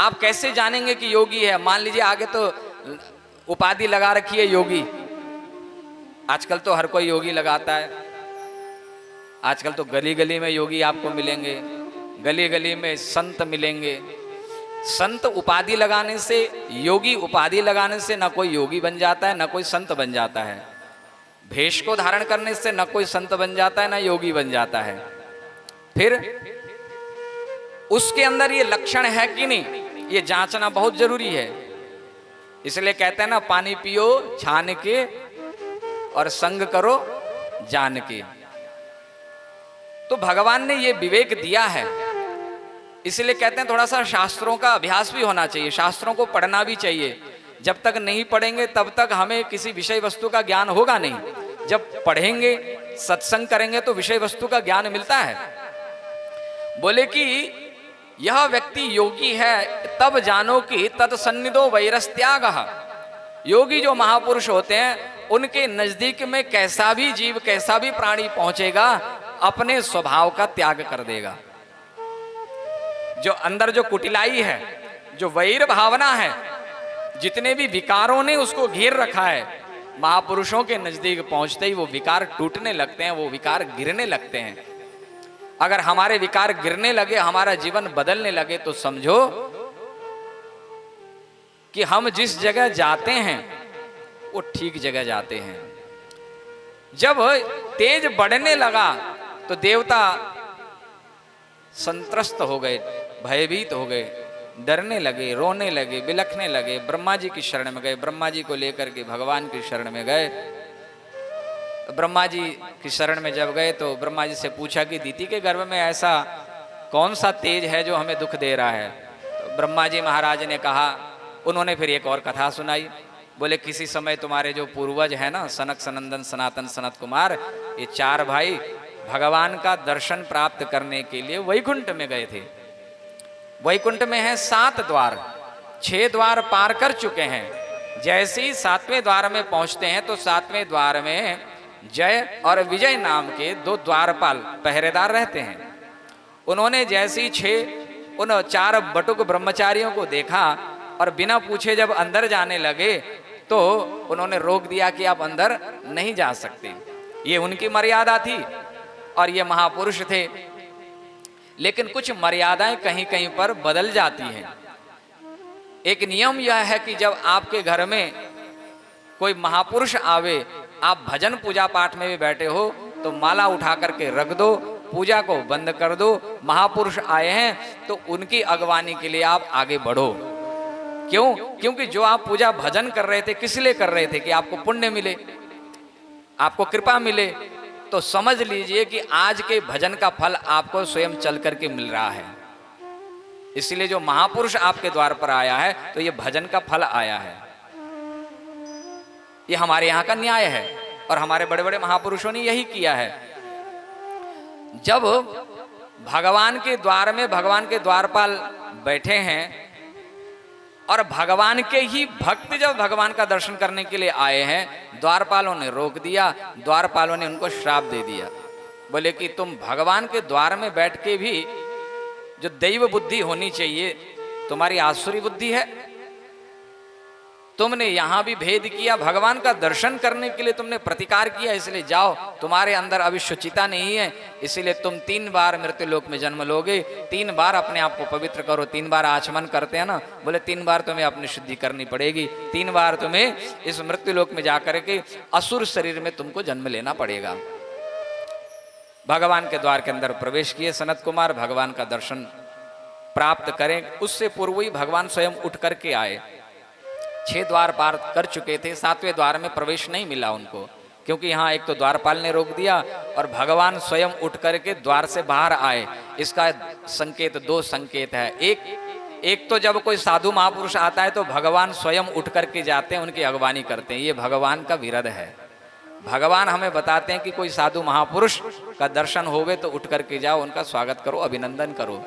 आप कैसे जानेंगे कि योगी है? मान लीजिए आगे तो उपाधि लगा रखी है योगी, आजकल तो हर कोई योगी लगाता है, आजकल तो गली गली में योगी आपको मिलेंगे, गली गली में संत मिलेंगे। संत उपाधि लगाने से, योगी उपाधि लगाने से न कोई योगी बन जाता है, न कोई संत बन जाता है। भेष को धारण करने से न कोई संत बन जाता है, न योगी बन जाता है। फिर उसके अंदर ये लक्षण है कि नहीं, ये जांचना बहुत जरूरी है। इसलिए कहते हैं ना, पानी पियो छान के और संग करो जान के। तो भगवान ने ये विवेक दिया है, इसलिए कहते हैं थोड़ा सा शास्त्रों का अभ्यास भी होना चाहिए, शास्त्रों को पढ़ना भी चाहिए। जब तक नहीं पढ़ेंगे तब तक हमें किसी विषय वस्तु का ज्ञान होगा नहीं। जब पढ़ेंगे, सत्संग करेंगे तो विषय वस्तु का ज्ञान मिलता है। बोले कि यह व्यक्ति योगी है तब जानो कि तत्सन्निधो वैरस्त्यागः। योगी जो महापुरुष होते हैं उनके नजदीक में कैसा भी जीव, कैसा भी प्राणी पहुंचेगा, अपने स्वभाव का त्याग कर देगा। जो अंदर जो कुटिलाई है, जो वैर भावना है, जितने भी विकारों ने उसको घेर रखा है, महापुरुषों के नजदीक पहुंचते ही वो विकार टूटने लगते हैं, वो विकार गिरने लगते हैं। अगर हमारे विकार गिरने लगे, हमारा जीवन बदलने लगे, तो समझो कि हम जिस जगह जाते हैं वो ठीक जगह जाते हैं। जब तेज बढ़ने लगा तो देवता संत्रस्त हो गए, भयभीत हो गए, डरने लगे, रोने लगे, बिलखने लगे। ब्रह्मा जी की शरण में गए, ब्रह्मा जी को लेकर के भगवान की शरण में गए। ब्रह्मा जी की शरण में जब गए तो ब्रह्मा जी से पूछा कि दीति के गर्भ में ऐसा कौन सा तेज है जो हमें दुख दे रहा है? तो ब्रह्मा जी महाराज ने कहा, उन्होंने फिर एक और कथा सुनाई। बोले किसी समय तुम्हारे जो पूर्वज है ना, सनक सनंदन सनातन सनत कुमार, ये चार भाई भगवान का दर्शन प्राप्त करने के लिए वैकुंठ में गए थे। वैकुंठ में है 7 द्वार, 6 द्वार पार कर चुके हैं। जैसे ही 7वें द्वार में पहुंचते हैं तो 7वें द्वार में जय और विजय नाम के 2 द्वारपाल पहरेदार रहते हैं। उन्होंने जैसे ही उन 4 बटुक ब्रह्मचारियों को देखा और बिना पूछे जब अंदर जाने लगे तो उन्होंने रोक दिया कि आप अंदर नहीं जा सकते। ये उनकी मर्यादा थी और ये महापुरुष थे। लेकिन कुछ मर्यादाएं कहीं कहीं पर बदल जाती हैं। एक नियम यह है कि जब आपके घर में कोई महापुरुष आवे, आप भजन पूजा पाठ में भी बैठे हो तो माला उठा करके रख दो, पूजा को बंद कर दो। महापुरुष आए हैं तो उनकी अगवानी के लिए आप आगे बढ़ो। क्यों? क्योंकि जो आप पूजा भजन कर रहे थे, किस लिए कर रहे थे? कि आपको पुण्य मिले, आपको कृपा मिले। तो समझ लीजिए कि आज के भजन का फल आपको स्वयं चल करके मिल रहा है। इसलिए जो महापुरुष आपके द्वार पर आया है तो ये भजन का फल आया है। ये हमारे यहाँ का न्याय है और हमारे बड़े बड़े महापुरुषों ने यही किया है। जब भगवान के द्वार में भगवान के द्वारपाल बैठे हैं और भगवान के ही भक्त जब भगवान का दर्शन करने के लिए आए हैं, द्वारपालों ने रोक दिया, द्वारपालों ने उनको श्राप दे दिया। बोले कि तुम भगवान के द्वार में बैठ के भी जो दैव बुद्धि होनी चाहिए, तुम्हारी आसुरी बुद्धि है। तुमने यहां भी भेद किया, भगवान का दर्शन करने के लिए तुमने प्रतिकार किया, इसलिए जाओ, तुम्हारे अंदर अभी शुचिता नहीं है, इसलिए तुम 3 बार मृत्यु लोक में जन्म लोगे। 3 बार अपने आप को पवित्र करो। 3 बार आचमन करते हैं ना, बोले 3 बार तुम्हें अपनी शुद्धि करनी पड़ेगी। 3 बार तुम्हें इस मृत्यु लोक में जाकर के असुर शरीर में तुमको जन्म लेना पड़ेगा। भगवान के द्वार के अंदर प्रवेश किए सनत कुमार, भगवान का दर्शन प्राप्त करें उससे पूर्व ही भगवान स्वयं उठ करके आए। 6 द्वार पार कर चुके थे, 7वें द्वार में प्रवेश नहीं मिला उनको, क्योंकि यहाँ एक तो द्वारपाल ने रोक दिया और भगवान स्वयं उठ करके द्वार से बाहर आए। इसका संकेत 2 संकेत है। एक तो जब कोई साधु महापुरुष आता है तो भगवान स्वयं उठ करके जाते हैं, उनकी अगवानी करते हैं। ये भगवान का विरध है। भगवान हमें बताते हैं कि कोई साधु महापुरुष का दर्शन होवे तो उठ करके जाओ, उनका स्वागत करो, अभिनंदन करो।